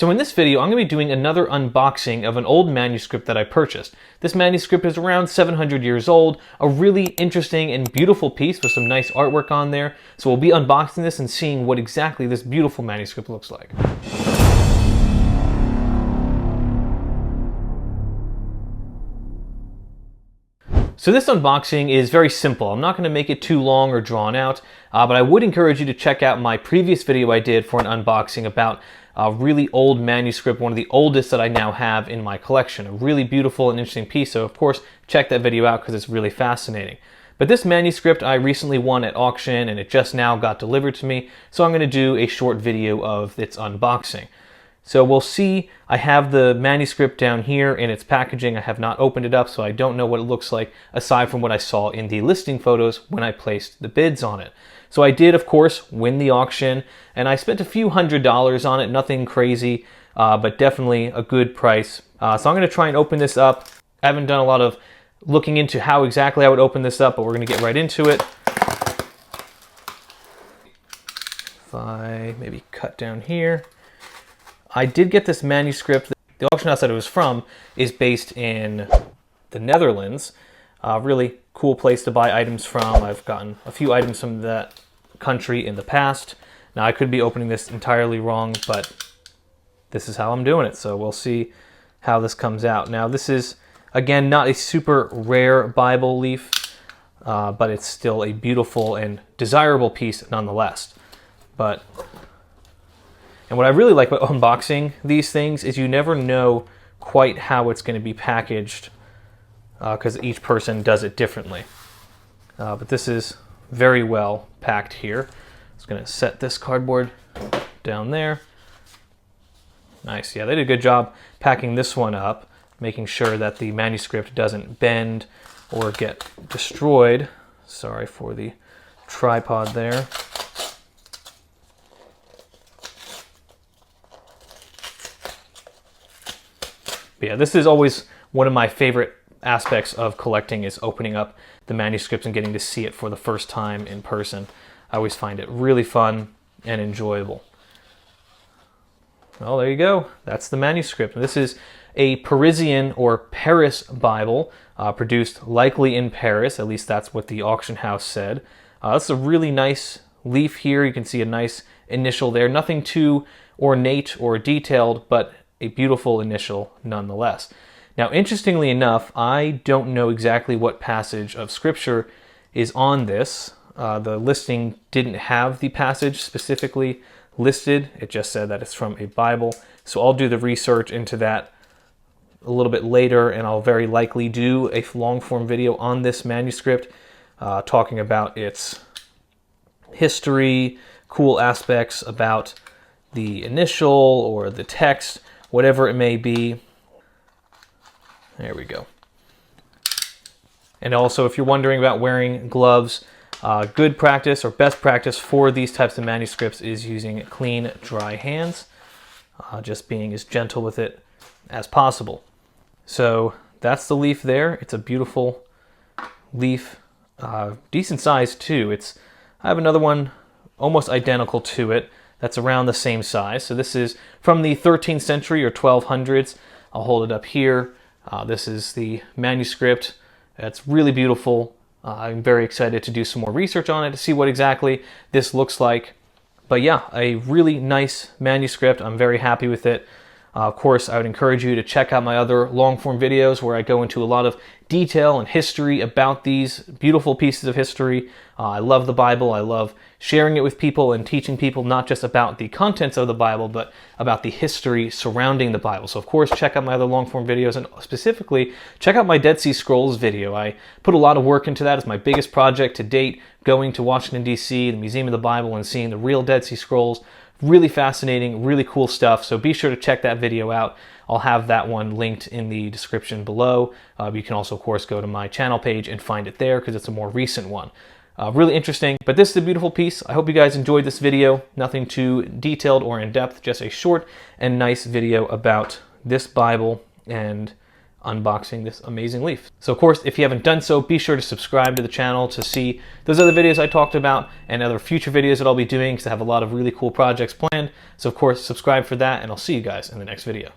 So in this video, I'm going to be doing another unboxing of an old manuscript that I purchased. This manuscript is around 700 years old, a really interesting and beautiful piece with some nice artwork on there. So we'll be unboxing this and seeing what exactly this beautiful manuscript looks like. So this unboxing is very simple. I'm not going to make it too long or drawn out, but I would encourage you to check out my previous video I did for an unboxing about a really old manuscript, one of the oldest that I now have in my collection. A really beautiful and interesting piece, so of course check that video out because it's really fascinating. But this manuscript I recently won at auction and it just now got delivered to me, so I'm going to do a short video of its unboxing. So we'll see, I have the manuscript down here in its packaging. I have not opened it up, so I don't know what it looks like aside from what I saw in the listing photos when I placed the bids on it. So I did, of course, win the auction, and I spent a few $100s on it, nothing crazy, but definitely a good price. So I'm going to try and open this up. I haven't done a lot of looking into how exactly I would open this up, but we're going to get right into it. If I maybe cut down here. I did get this manuscript. The auction house that it was from is based in the Netherlands. Really cool place to buy items from. I've gotten a few items from that country in the past. Now I could be opening this entirely wrong, but this is how I'm doing it. So we'll see how this comes out. Now this is, again, not a super rare Bible leaf, but it's still a beautiful and desirable piece nonetheless. And what I really like about unboxing these things is you never know quite how it's going to be packaged because each person does it differently. But this is very well packed here. I'm just going to set this cardboard down there. Nice. Yeah, they did a good job packing this one up, making sure that the manuscript doesn't bend or get destroyed. Sorry for the tripod there. But yeah, this is always one of my favorite aspects of collecting, is opening up the manuscripts and getting to see it for the first time in person. I always find it really fun and enjoyable. Well, there you go. That's the manuscript. This is a Parisian or Paris Bible, produced likely in Paris. At least that's what the auction house said. That's a really nice leaf here. You can see a nice initial there. Nothing too ornate or detailed, but a beautiful initial nonetheless. Now, interestingly enough, I don't know exactly what passage of scripture is on this. The listing didn't have the passage specifically listed. It just said that it's from a Bible. So I'll do the research into that a little bit later, and I'll very likely do a long-form video on this manuscript, talking about its history, cool aspects about the initial or the text, whatever it may be. There we go. And also, if you're wondering about wearing gloves, good practice or best practice for these types of manuscripts is using clean, dry hands, just being as gentle with it as possible. So that's the leaf there. It's a beautiful leaf, decent size too. I have another one almost identical to it that's around the same size. So this is from the 13th century or 1200s. I'll hold it up here. This is the manuscript. It's really beautiful. I'm very excited to do some more research on it to see what exactly this looks like. But yeah, a really nice manuscript. I'm very happy with it. Of course, I would encourage you to check out my other long-form videos where I go into a lot of detail and history about these beautiful pieces of history. I love the Bible. I love sharing it with people and teaching people not just about the contents of the Bible, but about the history surrounding the Bible. So of course, check out my other long-form videos, and specifically, check out my Dead Sea Scrolls video. I put a lot of work into that. It's my biggest project to date, going to Washington, D.C., the Museum of the Bible, and seeing the real Dead Sea Scrolls. Really fascinating, really cool stuff, so be sure to check that video out. I'll have that one linked in the description below. You can also, of course, go to my channel page and find it there because it's a more recent one. Really interesting, but this is a beautiful piece. I hope you guys enjoyed this video. Nothing too detailed or in-depth, just a short and nice video about this Bible and unboxing this amazing leaf. So of course, if you haven't done so, be sure to subscribe to the channel to see those other videos I talked about and other future videos that I'll be doing, because I have a lot of really cool projects planned. So of course, subscribe for that, and I'll see you guys in the next video.